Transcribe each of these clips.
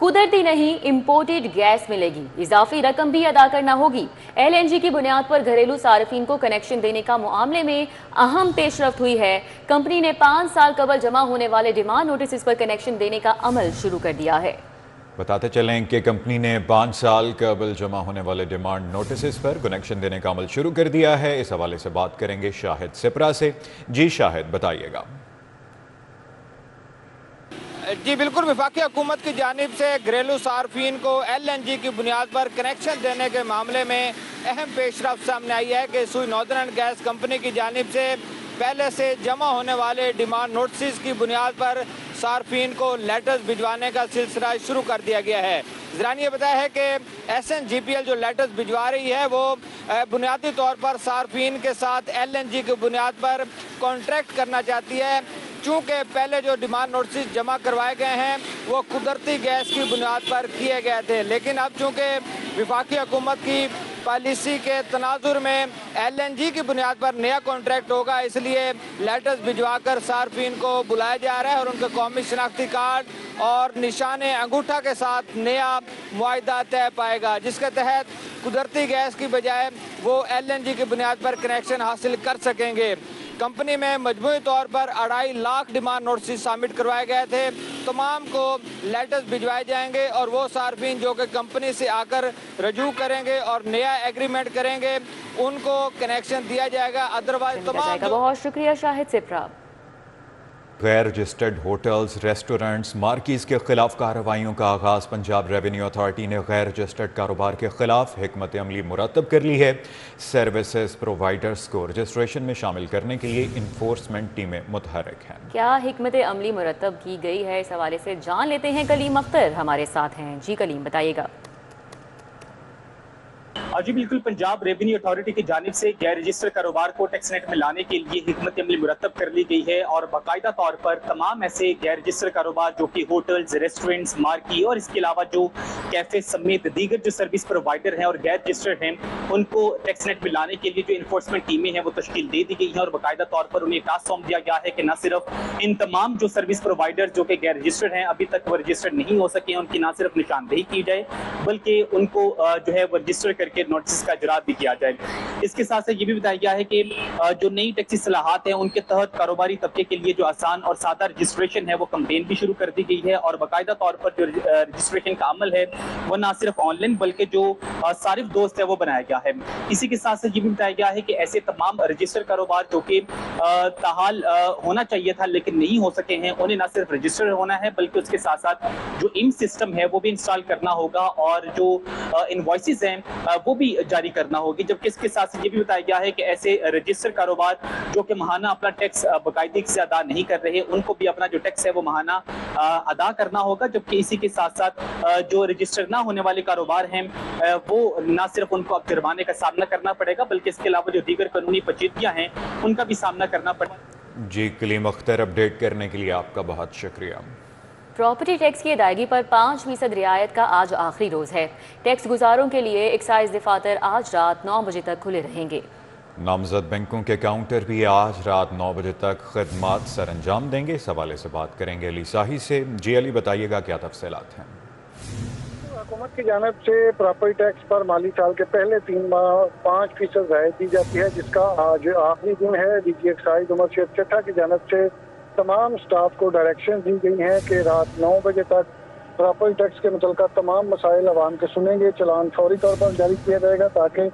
قدرتی نہیں imported gas ملے گی، اضافی رقم بھی ادا کرنا ہوگی۔ LNG کی بنیاد پر گھریلو صارفین کو کنیکشن دینے کا معاملے میں اہم پیش رفت ہوئی ہے۔ کمپنی نے 5 سال قبل جمع ہونے والے ڈیمانڈ نوٹسز پر کنیکشن دینے کا عمل شروع کر دیا ہے۔ بتاتے چلیں کہ کمپنی نے 5 سال قبل جمع ہونے والے ڈیمانڈ نوٹسز پر کنیکشن دینے کا عمل شروع کر دیا ہے۔ اس حوالے سے بات کریں گے شاہد سپرا سے۔ جی شاہد، بتائیے گا۔ جی بالکل، وفاقی حکومت کی جانب سے گھریلو صارفین کو LNG کی بنیاد پر کنیکشن دینے کے معاملے میں اہم پیش رفت سامنے آئی ہے کہ سوئی ناردرن گیس کمپنی کی جانب سے پہلے سے جمع ہونے والے ڈیمانڈ نوٹسز کی بنیاد پر صارفین کو لیٹرز بھجوانے کا سلسلہ شروع کر دیا گیا ہے۔ ذرائع یہ بتایا ہے کہ SNGPL جو لیٹرز بھجوا رہی ہے وہ بنیادی طور پر صارفین کے ساتھ LNG کی بنیاد پر کانٹریکٹ کرنا چاہتی ہے، چونکہ پہلے جو ڈیمانڈ نوٹسز جمع کروائے گئے ہیں وہ قدرتی گیس کی بنیاد پر کیے گئے تھے، لیکن اب چونکہ وفاقی حکومت کی پالیسی کے تناظر میں LNG کی بنیاد پر نیا کانٹریکٹ ہوگا، اس لیے لیٹرز بھجوا کر صارفین کو بلایا جا رہا ہے اور ان کے قومی شناختی کارڈ اور نشان انگوٹھا کے ساتھ نیا معاہدہ طے پائے گا، جس کے تحت قدرتی گیس کی بجائے وہ LNG کی بنیاد پر کنیکشن حاصل کر سکیں گے۔ کمپنی میں مجموعی طور پر 2.5 لاکھ ڈیمانڈ نوٹسز سبمٹ کروائے گئے تھے، تمام کو لیٹرز بھجوائے جائیں گے اور وہ صارفین جو کہ کمپنی سے آ کر رجوع کریں گے اور نیا ایگریمنٹ کریں گے ان کو کنیکشن دیا جائے گا۔ ادروائز تمام بہت شکریہ شاہد سپرا۔ غیر رجسٹرڈ ہوٹلز، ریسٹورنٹس، مارکیز کے خلاف کارروائیوں کا آغاز۔ پنجاب ریونیو اتھارٹی نے غیر رجسٹرڈ کاروبار کے خلاف حکمت عملی مرتب کر لی ہے۔ سروسز پرووائیڈرز کو رجسٹریشن میں شامل کرنے کے لیے انفورسمنٹ ٹیمیں متحرک ہیں۔ کیا حکمت عملی مرتب کی گئی ہے، اس حوالے سے جان لیتے ہیں۔ کلیم اختر ہمارے ساتھ ہیں۔ جی کلیم، بتائیے گا۔ جی بالکل، پنجاب ریونیو اتھارٹی کی جانب سے غیر رجسٹر کاروبار کو ٹیکس نیٹ میں لانے کے لیے حکمت عملی مرتب کر لی گئی ہے اور باقاعدہ طور پر تمام ایسے غیر رجسٹر کاروبار جو کہ ہوٹلز، ریسٹورنٹس، مارکی اور اس کے علاوہ جو کیفے سمیت دیگر جو سروس پرووائڈر ہیں اور غیر رجسٹرڈ ہیں ان کو ٹیکس نیٹ میں لانے کے لیے جو انفورسمنٹ ٹیمیں ہیں وہ تشکیل دے دی گئی ہیں اور باقاعدہ طور پر انہیں ٹاسک سونپ دیا گیا ہے کہ نہ صرف ان تمام جو سروس پرووائڈر جو کہ غیر رجسٹرڈ ہیں ابھی تک وہ رجسٹرڈ نہیں ہو سکے ہیں ان کی نہ صرف نشاندہی کی جائے بلکہ ان کو جو ہے وہ رجسٹر کر کے نوٹس کا اجرا بھی کیا جائے۔ اس کے ساتھ یہ بھی بتایا گیا ہے کہ جو نئی ٹیکسی صلاحات ہیں ان کے تحت کاروباری طبقے کے لیے جو آسان اور سادہ رجسٹریشن ہے وہ کمپین بھی شروع کر دی گئی ہے اور باقاعدہ طور پر جو رجسٹریشن کا عمل ہے وہ نہ صرف آن لائن بلکہ جو صارف دوست ہے وہ بنایا گیا ہے۔ اسی کے ساتھ یہ بھی بتایا گیا ہے کہ ایسے تمام رجسٹر کاروبار جو کہ تاحال ہونا چاہیے تھا لیکن نہیں ہو سکے ہیں انہیں نہ صرف رجسٹر ہونا ہے بلکہ اس کے ساتھ ساتھ جو سسٹم ہے وہ بھی انسٹال کرنا ہوگا اور جو انوائسز ہیں وہ بھی جاری کرنا ہوگی، جبکہ اس کے ساتھ یہ بھی بتایا گیا ہے کہ ایسے رجسٹر کاروبار جو کہ ماہانہ اپنا ٹیکس باقاعدگی سے ادا نہیں کر رہے ان کو بھی اپنا جو ٹیکس ہے وہ ماہانہ ادا کرنا ہوگا، جبکہ اسی کے ساتھ ساتھ جو رجسٹر نہ ہونے والے کاروبار ہیں وہ نہ صرف ان کو اب جرمانے کا سامنا کرنا پڑے گا بلکہ اس کے علاوہ جو دیگر قانونی پیچیدگیاں ہیں ان کا بھی سامنا کرنا پڑے گا۔ جی کلیم اختر، اپڈیٹ کرنے کے لیے آپ کا بہت شکریہ۔ پراپرٹی ٹیکس کی ادائیگی پر 5% رعایت کا آج آخری روز ہے۔ ٹیکس گزاروں کے لیے ایکسائز دفاتر آج رات 9 بجے تک کھلے رہیں گے۔ نامزد بینکوں کے کاؤنٹر بھی آج رات 9 بجے تک خدمات سر انجام دیں گے۔ اس حوالے سے بات کریں گے علی ساہی سے۔ جی علی، بتائیے گا کیا تفصیلات ہیں۔ حکومت کی جانب سے پراپرٹی ٹیکس پر مالی سال کے پہلے 3 ماہ 5% رعایت دی جاتی ہے، جس کا آج آخری دن ہے۔ ڈی جی ایکسائز عمر شیر چٹھا کی جانب سے تمام سٹاف کو ڈائریکشن دی گئی ہیں کہ رات 9 بجے تک پراپرٹی ٹیکس کے متعلقہ تمام مسائل عوام کے سنیں گے، چلان فوری طور پر جاری کیا جائے گا تاکہ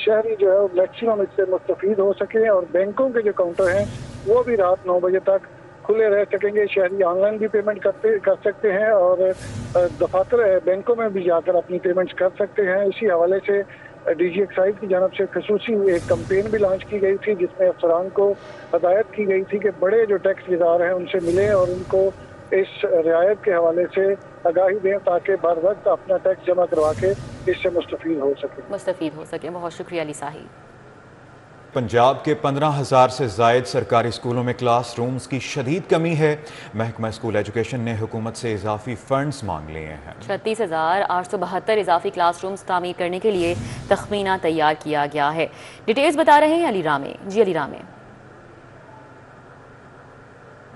شہری جو ہے وہ میکسیمم اس سے مستفید ہو سکیں اور بینکوں کے جو کاؤنٹر ہیں وہ بھی رات 9 بجے تک کھلے رہ سکیں گے۔ شہری آن لائن بھی پیمنٹ کر سکتے ہیں اور دفاتر بینکوں میں بھی جا کر اپنی پیمنٹس کر سکتے ہیں۔ اسی حوالے سے ڈی جی ایکسائز کی جانب سے خصوصی ایک کمپین بھی لانچ کی گئی تھی جس میں افسران کو ہدایت کی گئی تھی کہ بڑے جو ٹیکس گزار ہیں ان سے ملیں اور ان کو اس رعایت کے حوالے سے آگاہی دیں تاکہ بر وقت اپنا ٹیکس جمع کروا کے اس سے مستفید ہو سکیں۔ بہت شکریہ علی ساہی۔ پنجاب کے 15,000 سے زائد سرکاری اسکولوں میں کلاس رومز کی شدید کمی ہے۔ محکمہ اسکول ایجوکیشن نے حکومت سے اضافی فنڈز مانگ لیے ہیں۔ 36,872 اضافی کلاس رومز تعمیر کرنے کے لیے تخمینہ تیار کیا گیا ہے۔ ڈیٹیلز بتا رہے ہیں علی رامے۔ جی علی رامے۔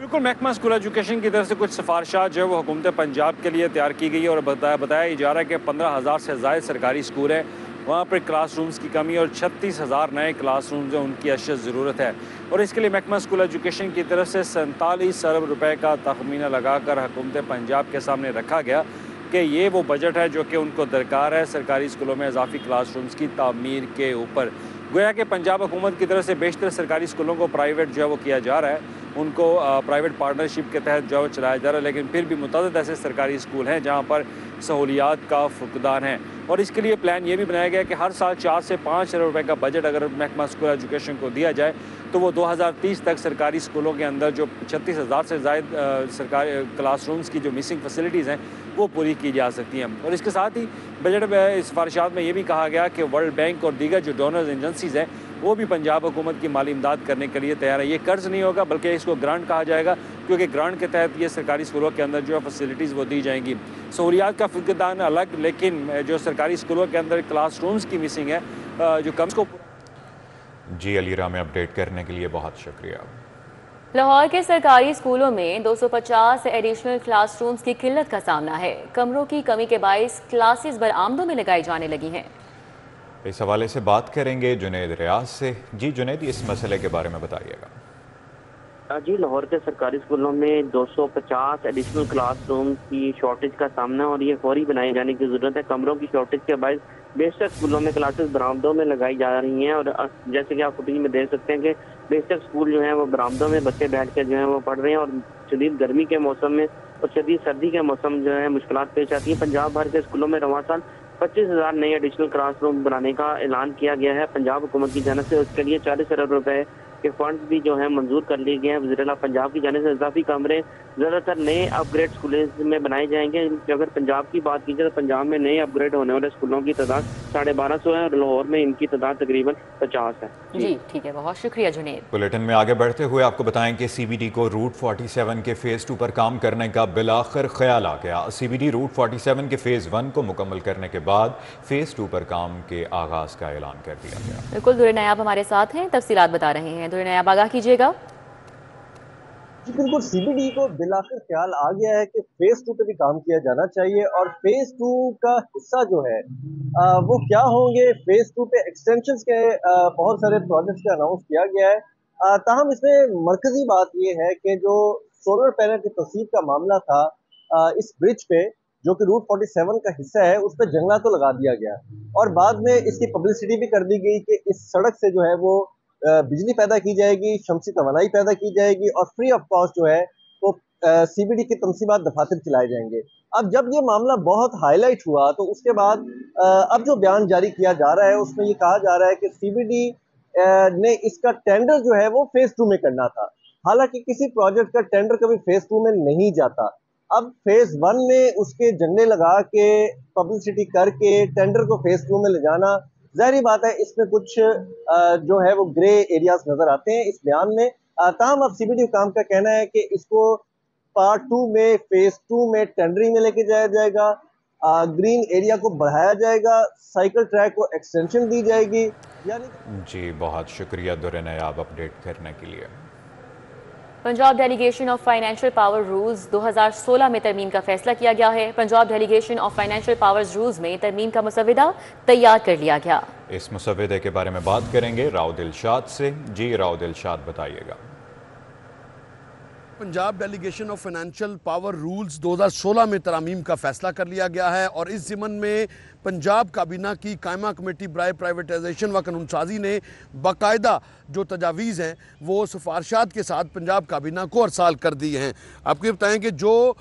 بالکل محکمہ اسکول ایجوکیشن کی طرف سے کچھ سفارشات جو ہے وہ حکومت پنجاب کے لیے تیار کی گئی ہے اور بتایا جا رہا ہے کہ 15,000 سے زائد سرکاری اسکول ہیں، وہاں پر کلاس رومز کی کمی اور 36,000 نئے کلاس رومز ہیں، ان کی اشد ضرورت ہے اور اس کے لیے محکمہ اسکول ایجوکیشن کی طرف سے 47 ارب روپے کا تخمینہ لگا کر حکومت پنجاب کے سامنے رکھا گیا کہ یہ وہ بجٹ ہے جو کہ ان کو درکار ہے سرکاری اسکولوں میں اضافی کلاس رومز کی تعمیر کے اوپر۔ گویا کہ پنجاب حکومت کی طرف سے بیشتر سرکاری اسکولوں کو پرائیویٹ جو ہے وہ کیا جا رہا ہے، ان کو پرائیویٹ پارٹنرشپ کے تحت جو ہے چلایا جا رہا ہے، لیکن پھر بھی متعدد ایسے سرکاری اسکول ہیں جہاں پر سہولیات کا فقدان ہے اور اس کے لیے پلان یہ بھی بنایا گیا کہ ہر سال 4 سے 5 ارب روپے کا بجٹ اگر محکمہ اسکول ایجوکیشن کو دیا جائے تو وہ 2030 تک سرکاری اسکولوں کے اندر جو 36,000 سے زائد سرکاری کلاس رومز کی جو مسنگ فیسلٹیز ہیں وہ پوری کی جا سکتی ہیں اور اس کے ساتھ ہی بجٹ میں سفارشات میں یہ بھی کہا گیا کہ ورلڈ بینک اور دیگر جو ڈونرز ایجنسیز ہیں وہ بھی پنجاب حکومت کی مالی امداد کرنے کے لیے تیار ہے۔ یہ قرض نہیں ہوگا بلکہ اس کو گرانٹ کہا جائے گا کیونکہ گرانٹ کے تحت یہ سرکاری اسکولوں کے اندر جو ہے فیسلٹیز وہ دی جائیں گی۔ سہولیات کا فقدان الگ، لیکن جو سرکاری اسکولوں کے اندر کلاس رومز کی مسنگ ہے جو کم کو جی علیرہ میں اپڈیٹ کرنے کے لیے بہت شکریہ۔ لاہور کے سرکاری اسکولوں میں 250 ایڈیشنل کلاس رومز کی قلت کا سامنا ہے۔ کمروں کی کمی کے باعث کلاسز برآمدوں میں لگائی جانے لگی ہیں۔ اس حوالے سے بات کریں گے جنید ریاض سے۔ جی جنید، اس مسئلے کے بارے میں بتائیے گا۔ جی لاہور کے سرکاری اسکولوں میں 250 ایڈیشنل کلاس روم کی شارٹیج کا سامنا اور یہ فوری بنائے جانے کی ضرورت ہے۔ کمروں کی شارٹیج کے باعث بیشتر اسکولوں میں کلاسز برآمدوں میں لگائی جا رہی ہیں اور جیسے کہ آپ فوٹیج میں دیکھ سکتے ہیں کہ بیشتر اسکول جو ہیں وہ برآمدوں میں بچے بیٹھ کے جو ہیں وہ پڑھ رہے ہیں اور شدید گرمی کے موسم میں اور شدید سردی کے موسم جو ہے مشکلات پیش آتی ہیں۔ پنجاب بھر کے اسکولوں میں رواں سال 25,000 نئے ایڈیشنل کلاس روم بنانے کا اعلان کیا گیا ہے پنجاب حکومت کی جانب سے۔ اس کے لیے 40 ارب روپے کے فنڈز بھی جو ہیں منظور کر لیے گئے ہیں وزیر اعلیٰ پنجاب کی جانب سے۔ اضافی کمرے زیادہ تر نئے اپ گریڈ اسکولز میں بنائے جائیں گے۔ اگر پنجاب کی بات کی جائے تو پنجاب میں نئے اپ گریڈ ہونے والے اسکولوں کی تعداد 1250 ہے اور لاہور میں ان کی تعداد تقریباً 50 ہے۔ جی ٹھیک ہے، بہت شکریہ جنید۔ بلیٹن میں آگے بڑھتے ہوئے آپ کو بتائیں کہ سی بی ڈی کو روٹ 47 کے فیز 2 پر کام کرنے کا بالآخر خیال آ گیا۔ سی بی ڈی روٹ 47 کے فیز 1 کو مکمل کرنے کے بعد فیز 2 پر کام کے آغاز کا اعلان کر دیا گیا۔ بالکل، دور نیاب ہمارے ساتھ ہیں، تفصیلات بتا رہے ہیں۔ دور نیاب آگاہ کیجیے گا۔ جی بالکل، سی بی ڈی کو بالآخر خیال آ گیا ہے کہ فیز 2 پہ بھی کام کیا جانا چاہیے اور فیز 2 کا حصہ جو ہے وہ کیا ہوں گے۔ فیز 2 پہ ایکسٹینشنز کے بہت سارے پروجیکٹس کا اناؤنس کیا گیا ہے، تاہم اس میں مرکزی بات یہ ہے کہ جو سولر پینل کی توسیع کا معاملہ تھا اس برج پہ جو کہ روٹ 47 کا حصہ ہے، اس پہ جنگلہ تو لگا دیا گیا اور بعد میں اس کی پبلسٹی بھی کر دی گئی کہ اس سڑک سے جو ہے وہ بجلی پیدا کی جائے گی، شمسی توانائی پیدا کی جائے گی اور فری آف کاسٹ جو ہے وہ سی بی ڈی کی تنصیبات دفاتر چلائے جائیں گے۔ اب جب یہ معاملہ بہت ہائی لائٹ ہوا تو اس کے بعد اب جو بیان جاری کیا جا رہا ہے اس میں یہ کہا جا رہا ہے کہ سی بی ڈی نے اس کا ٹینڈر جو ہے وہ فیز 2 میں کرنا تھا، حالانکہ کسی پروجیکٹ کا ٹینڈر کبھی فیز 2 میں نہیں جاتا۔ اب فیز 1 میں اس کے جھنڈے لگا کے پبلسٹی کر کے ٹینڈر کو فیز 2 میں لے جانا، ظاہری بات ہے اس میں کچھ جو ہے وہ گرے ایریاز نظر آتے ہیں اس بیان میں۔ تاہم اب سی بی ڈی حکام کا کہنا ہے کہ اس کو پارٹ 2 میں فیز 2 میں ٹینڈرنگ میں لے کے جایا جائے گا، گرین ایریا کو بڑھایا جائے گا، سائیکل ٹریک کو ایکسٹینشن دی جائے گی۔ جی بہت شکریہ دور نیاب اپڈیٹ کرنے کے لیے۔ Punjab delegation of financial power rules 2016 میں ترمیم کا فیصلہ کیا گیا ہے۔ Punjab delegation of financial powers rules میں ترمیم کا مسودہ تیار کر لیا گیا۔ اس مسودے کے بارے میں بات کریں گے راؤ دلشاد سے۔ جی راؤ دلشاد بتائیے گا۔ Punjab delegation of financial power rules 2016 میں ترامیم کا فیصلہ کر لیا گیا ہے اور اس ضمن میں پنجاب کابینہ کی قائمہ کمیٹی برائے پرائیویٹائزیشن و قانون سازی نے باقاعدہ جو تجاویز ہیں وہ سفارشات کے ساتھ پنجاب کابینہ کو ارسال کر دی ہیں۔ آپ کو یہ بتائیں کہ جو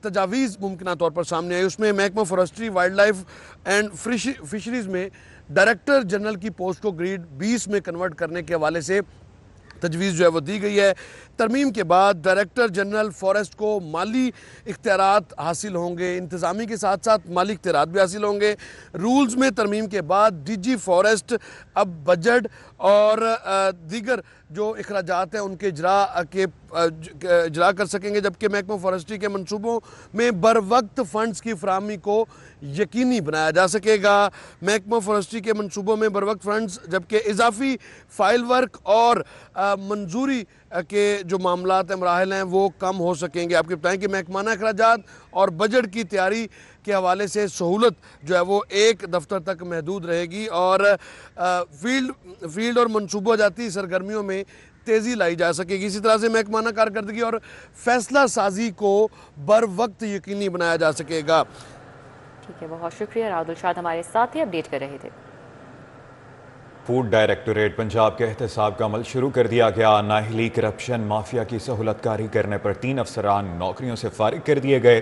تجاویز ممکنہ طور پر سامنے آئی اس میں محکمہ forestry wild life and fisheries میں ڈائریکٹر جنرل کی پوسٹ کو گریڈ 20 میں کنورٹ کرنے کے حوالے سے تجویز جو ہے وہ دی گئی ہے۔ ترمیم کے بعد ڈائریکٹر جنرل فارسٹ کو مالی اختیارات حاصل ہوں گے، انتظامی کے ساتھ ساتھ مالی اختیارات بھی حاصل ہوں گے۔ رولز میں ترمیم کے بعد ڈی جی فارسٹ اب بجٹ اور دیگر جو اخراجات ہیں ان کے اجرا کر سکیں گے، جبکہ محکمہ فارسٹری کے منصوبوں میں بر وقت فنڈز کی فراہمی کو یقینی بنایا جا سکے گا۔ محکمہ فارسٹری کے منصوبوں میں بر وقت فنڈز، جبکہ اضافی فائل ورک اور منظوری کے جو معاملات ہیں مراحل ہیں وہ کم ہو سکیں گے. آپ کے بتائیں کہ محکمانہ اخراجات اور بجٹ کی تیاری کے حوالے سے سہولت جو ہے وہ ایک دفتر تک محدود رہے گی اور فیلڈ اور منصوبہ جاتی سرگرمیوں میں تیزی لائی جا سکے گی. اسی طرح سے محکمانہ کارکردگی اور فیصلہ سازی کو بر وقت یقینی بنایا جا سکے گا. ٹھیک ہے، بہت شکریہ. راود الشاد ہمارے ساتھ ہی اپڈیٹ کر رہے تھے. فوڈ ڈائریکٹوریٹ پنجاب کے احتساب کا عمل شروع کر دیا گیا. نااہلی کرپشن مافیا کی سہولت کاری کرنے پر 3 افسران نوکریوں سے فارغ کر دیے گئے.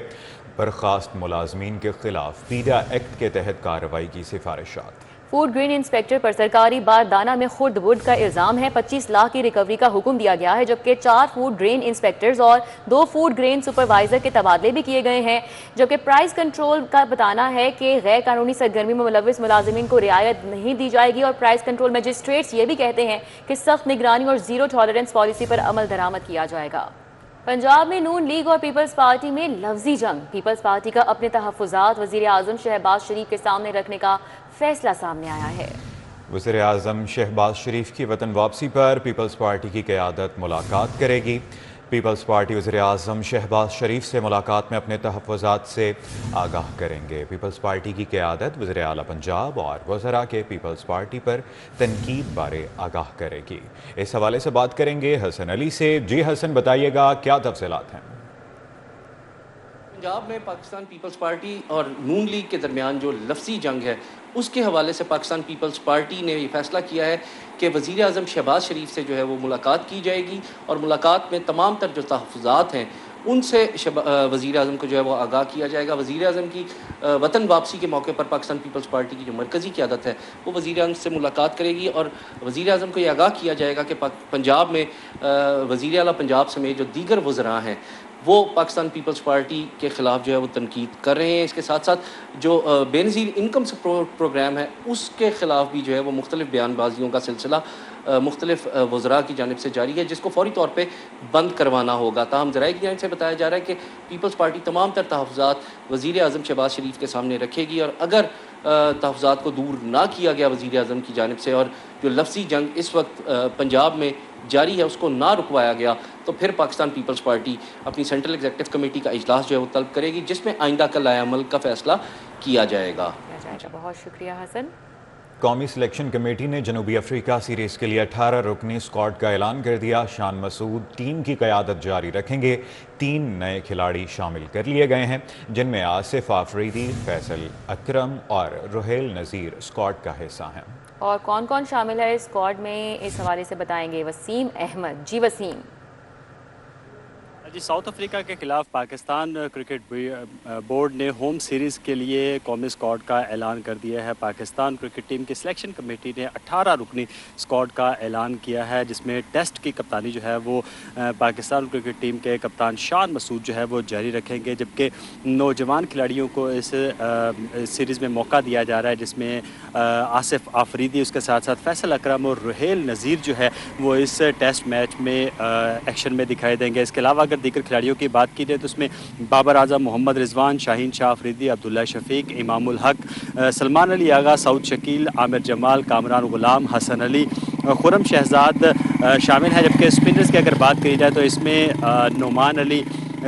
برخاست ملازمین کے خلاف پیڈا ایکٹ کے تحت کارروائی کی سفارشات. فوڈ گرین انسپیکٹر پر سرکاری باردانہ میں خرد برد کا الزام ہے. 25 لاکھ کی ریکوری کا حکم دیا گیا ہے، جبکہ 4 فوڈ گرین انسپیکٹرز اور 2 فوڈ گرین سپروائزر کے تبادلے بھی کیے گئے ہیں. جبکہ پرائس کنٹرول کا بتانا ہے کہ غیر قانونی سرگرمی میں ملوث ملازمین کو رعایت نہیں دی جائے گی. اور پرائس کنٹرول مجسٹریٹس یہ بھی کہتے ہیں کہ سخت نگرانی اور زیرو ٹالرنس پالیسی پر عمل درآمد کیا جائے گا. پنجاب میں نون لیگ اور پیپلز پارٹی میں لفظی جنگ. پیپلز پارٹی کا اپنے تحفظات وزیر اعظم شہباز شریف کے سامنے رکھنے کا فیصلہ سامنے آیا ہے. وزیر اعظم شہباز شریف کی وطن واپسی پر پیپلز پارٹی کی قیادت ملاقات کرے گی. پیپلز پارٹی وزیر اعظم شہباز شریف سے ملاقات میں اپنے تحفظات سے آگاہ کریں گے. پیپلز پارٹی کی قیادت وزیر اعلیٰ پنجاب اور وزراء کے پیپلز پارٹی پر تنقید بارے آگاہ کرے گی. اس حوالے سے بات کریں گے حسن علی سے. جی حسن، بتائیے گا کیا تفصیلات ہیں؟ پنجاب میں پاکستان پیپلز پارٹی اور نون لیگ کے درمیان جو لفظی جنگ ہے اس کے حوالے سے پاکستان پیپلز پارٹی نے یہ فیصلہ کیا ہے کہ وزیر اعظم شہباز شریف سے جو ہے وہ ملاقات کی جائے گی اور ملاقات میں تمام تر جو تحفظات ہیں ان سے وزیر اعظم کو جو ہے وہ آگاہ کیا جائے گا. وزیر اعظم کی وطن واپسی کے موقع پر پاکستان پیپلز پارٹی کی جو مرکزی قیادت ہے وہ وزیر اعظم سے ملاقات کرے گی اور وزیر اعظم کو یہ آگاہ کیا جائے گا کہ پنجاب میں وزیر اعلیٰ پنجاب سمیت جو دیگر وزراء ہیں وہ پاکستان پیپلز پارٹی کے خلاف جو ہے وہ تنقید کر رہے ہیں. اس کے ساتھ ساتھ جو بے نظیر انکم سپورٹ پروگرام ہے اس کے خلاف بھی جو ہے وہ مختلف بیان بازیوں کا سلسلہ مختلف وزراء کی جانب سے جاری ہے، جس کو فوری طور پہ بند کروانا ہوگا. تاہم ذرائع کی جانب سے بتایا جا رہا ہے کہ پیپلز پارٹی تمام تر تحفظات وزیر اعظم شہباز شریف کے سامنے رکھے گی اور اگر تحفظات کو دور نہ کیا گیا وزیر اعظم کی جانب سے اور جو لفظی جنگ اس وقت پنجاب میں جاری ہے اس کو نہ رکوایا گیا تو پھر پاکستان پیپلز پارٹی اپنی سینٹرل ایگزیکٹو کمیٹی کا اجلاس جو ہے وہ طلب کرے گی، جس میں آئندہ کا لائحہ عمل کا فیصلہ کیا جائے گا. بہت شکریہ حسن. قومی سلیکشن کمیٹی نے جنوبی افریقہ سیریز کے لیے 18 رکنی اسکواڈ کا اعلان کر دیا. شان مسعود ٹیم کی قیادت جاری رکھیں گے. 3 نئے کھلاڑی شامل کر لیے گئے ہیں جن میں آصف آفریدی، فیصل اکرم اور رحیل نذیر اسکواڈ کا حصہ ہیں. اور کون کون شامل ہے اسکواڈ میں، اس حوالے سے بتائیں گے وسیم احمد. جی وسیم. جی، ساؤتھ افریقہ کے خلاف پاکستان کرکٹ بورڈ نے ہوم سیریز کے لیے قومی اسکواڈ کا اعلان کر دیا ہے. پاکستان کرکٹ ٹیم کی سلیکشن کمیٹی نے 18 رکنی اسکواڈ کا اعلان کیا ہے، جس میں ٹیسٹ کی کپتانی جو ہے وہ پاکستان کرکٹ ٹیم کے کپتان شان مسعود جو ہے وہ جاری رکھیں گے، جبکہ نوجوان کھلاڑیوں کو اس سیریز میں موقع دیا جا رہا ہے، جس میں آصف آفریدی، اس کے ساتھ ساتھ فیصل اکرم اور رحیل نذیر جو ہے وہ اس ٹیسٹ میچ میں ایکشن میں دکھائی دیں گے. اس کے علاوہ اگر دیگر کھلاڑیوں کی بات کی جائے تو اس میں بابر اعظم، محمد رضوان، شاہین شاہ آفریدی، عبداللہ شفیق، امام الحق، سلمان علی آغا، سعود شکیل، عامر جمال، کامران غلام، حسن علی، خرم شہزاد شامل ہیں. جبکہ اسپنرز کی اگر بات کی جائے تو اس میں نعمان علی،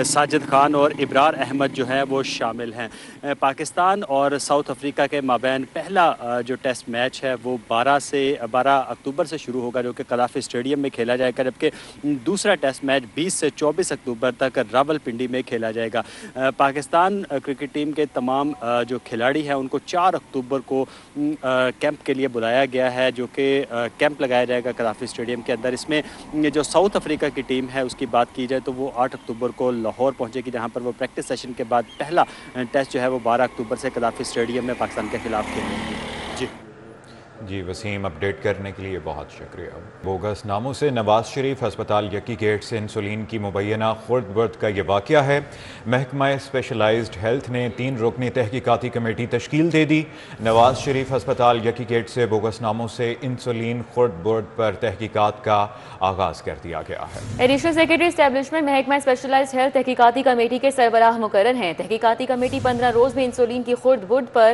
ساجد خان اور ابرار احمد جو ہے وہ شامل ہیں. پاکستان اور ساؤتھ افریقہ کے مابین پہلا جو ٹیسٹ میچ ہے وہ 12 اکتوبر سے شروع ہوگا، جو کہ قذافی اسٹیڈیم میں کھیلا جائے گا، جبکہ دوسرا ٹیسٹ میچ 20 سے 24 اکتوبر تک راولپنڈی میں کھیلا جائے گا. پاکستان کرکٹ ٹیم کے تمام جو کھلاڑی ہیں ان کو 4 اکتوبر کو کیمپ کے لیے بلایا گیا ہے، جو کہ کیمپ لگایا جائے گا قذافی اسٹیڈیم کے اندر. اس میں جو ساؤتھ افریقہ کی ٹیم ہے اس کی بات کی جائے تو وہ 8 اکتوبر کو لاہور پہنچے گی، جہاں پر وہ پریکٹس سیشن کے بعد پہلا ٹیسٹ جو ہے وہ 12 اکتوبر سے قذافی اسٹیڈیم میں پاکستان کے خلاف کھیلیں گی. جی وسیم، اپڈیٹ کرنے کے لیے بہت شکریہ. بوگس ناموں سے نواز شریف ہسپتال یکی گیٹ سے انسولین کی مبینہ خرد برد کا یہ واقعہ ہے. محکمہ اسپیشلائزڈ ہیلتھ نے 3 رکنی تحقیقاتی کمیٹی تشکیل دے دی. نواز شریف ہسپتال یکی گیٹ سے بوگس ناموں سے انسولین خرد برد پر تحقیقات کا آغاز کر دیا گیا ہے. ایڈیشنل سیکرٹری اسٹیبلشمنٹ محکمہ اسپیشلائزڈ ہیلتھ تحقیقاتی کمیٹی کے سربراہ مقرر ہیں. تحقیقاتی کمیٹی 15 روز میں انسولین کی خرد برد پر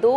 2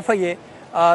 FIA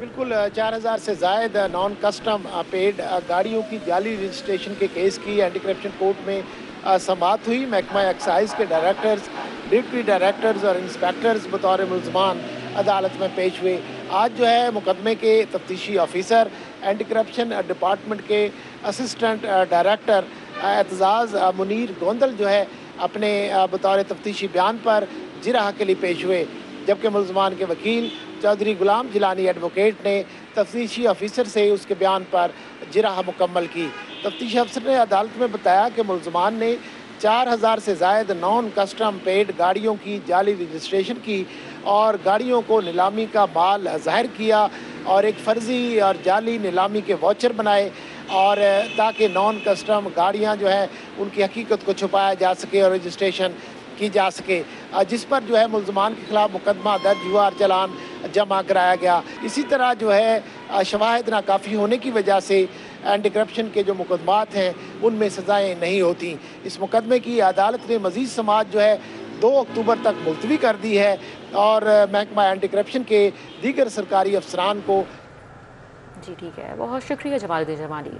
بالکل 4000 سے زائد نان کسٹم پیڈ گاڑیوں کی جعلی رجسٹریشن کے کیس کی اینٹی کرپشن کورٹ میں سماعت ہوئی. محکمہ ایکسائز کے ڈائریکٹرز، ڈپٹی ڈائریکٹرز اور انسپیکٹرز بطور ملزمان عدالت میں پیش ہوئے. آج جو ہے مقدمے کے تفتیشی آفیسر، اینٹی کرپشن ڈپارٹمنٹ کے اسسٹنٹ ڈائریکٹر اعتزاز منیر گوندل جو ہے اپنے بطور تفتیشی بیان پر جرح کے لیے پیش ہوئے، جبکہ ملزمان کے وکیل چودھری غلام جیلانی ایڈوکیٹ نے تفتیشی آفیسر سے اس کے بیان پر جرح مکمل کی. تفتیشی افسر نے عدالت میں بتایا کہ ملزمان نے 4000 سے زائد نان کسٹم پیڈ گاڑیوں کی جعلی رجسٹریشن کی اور گاڑیوں کو نیلامی کا مال ظاہر کیا اور ایک فرضی اور جعلی نیلامی کے واچر بنائے، اور تاکہ نان کسٹم گاڑیاں جو ہے ان کی حقیقت کو چھپایا جا سکے اور رجسٹریشن کی جا سکے، جس پر جو ہے ملزمان کے خلاف مقدمہ درج ہوا اور چلان جمع کرایا گیا. اسی طرح جو ہے شواہد ناکافی ہونے کی وجہ سے اینٹی کرپشن کے جو مقدمات ہیں ان میں سزائیں نہیں ہوتی. اس مقدمے کی عدالت نے مزید سماعت جو ہے 2 اکتوبر تک ملتوی کر دی ہے اور محکمہ اینٹی کرپشن کے دیگر سرکاری افسران کو. جی ٹھیک ہے، بہت شکریہ جمال الدین جمالی.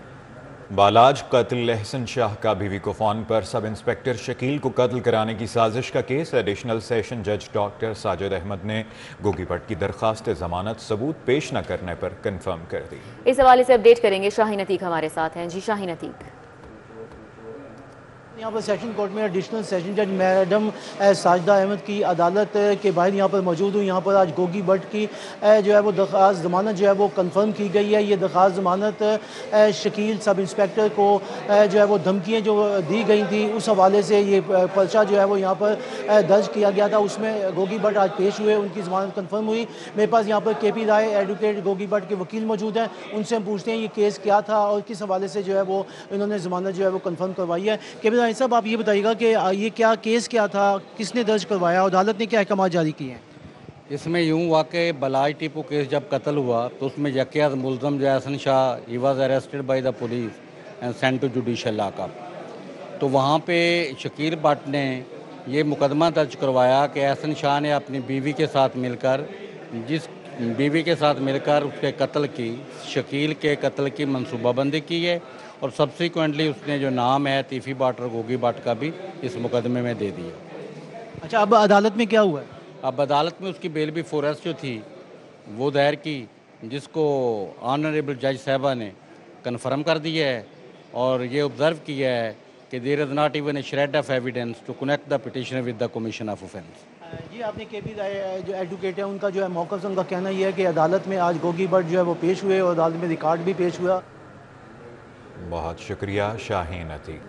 بالاج قتل احسن شاہ کا بیوی کو فون پر سب انسپیکٹر شکیل کو قتل کرانے کی سازش کا کیس. ایڈیشنل سیشن جج ڈاکٹر ساجد احمد نے گوگی بٹ کی درخواست ضمانت ثبوت پیش نہ کرنے پر کنفرم کر دی. اس حوالے سے اپڈیٹ کریں گے شاہین عتیق ہمارے ساتھ ہیں. جی شاہین عتیق. یہاں پر سیشن کورٹ میں ایڈیشنل سیشن جج میڈم ساجدہ احمد کی عدالت کے باہر یہاں پر موجود ہوں. یہاں پر آج گوگی بٹ کی جو ہے وہ درخواست ضمانت جو ہے وہ کنفرم کی گئی ہے. یہ درخواست ضمانت شکیل سب انسپیکٹر کو جو ہے وہ دھمکیاں جو دی گئی تھیں اس حوالے سے یہ پرچہ جو ہے وہ یہاں پر درج کیا گیا تھا. اس میں گوگی بٹ آج پیش ہوئے، ان کی ضمانت کنفرم ہوئی. میرے پاس یہاں پر کے پی رائے ایڈوکیٹ گوگی بٹ کے وکیل موجود ہیں، ان سے ہم پوچھتے ہیں یہ کیس کیا تھا اور کس حوالے سے جو ہے وہ انہوں نے ضمانت جو ہے وہ کنفرم کروائی ہے. کے پی رائے صاحب آپ یہ بتائیے گا کہ یہ کیا کیس کیا تھا، کس نے درج کروایا، عدالت نے کیا احکامات جاری کیے ہیں؟ اس میں یوں ہوا کہ بلاج ٹیپو کیس جب قتل ہوا تو اس میں یکیات ملزم جو Ahsan Shah he was arrested by the police and sent to judicial lock up. تو وہاں پہ شکیل بٹ نے یہ مقدمہ درج کروایا کہ احسن شاہ نے اپنی بیوی کے ساتھ مل کر اس کے قتل کی، شکیل کے قتل کی منصوبہ بندی کی ہے، اور سبسیکوئنٹلی اس نے جو نام ہے تیفی بٹ اور گوگی بٹ کا بھی اس مقدمے میں دے دیا. اچھا اب عدالت میں کیا ہوا ہے؟ اب عدالت میں اس کی بیل بھی فورسٹ جو تھی وہ دائر کی، جس کو آنریبل جج صاحبہ نے کنفرم کر دیا ہے اور یہ آبزرو کیا ہے کہ there is not even a shred of evidence to connect the petitioner with the commission of offence. جی آپ نے کے پی رائے جو ایڈوکیٹ ہے ان کا جو ہے موقف، ان کا کہنا یہ ہے کہ عدالت میں آج گوگی بٹ جو ہے وہ پیش ہوئے اور عدالت میں ریکارڈ بھی پیش ہوا. بہت شکریہ شاہین عتیق.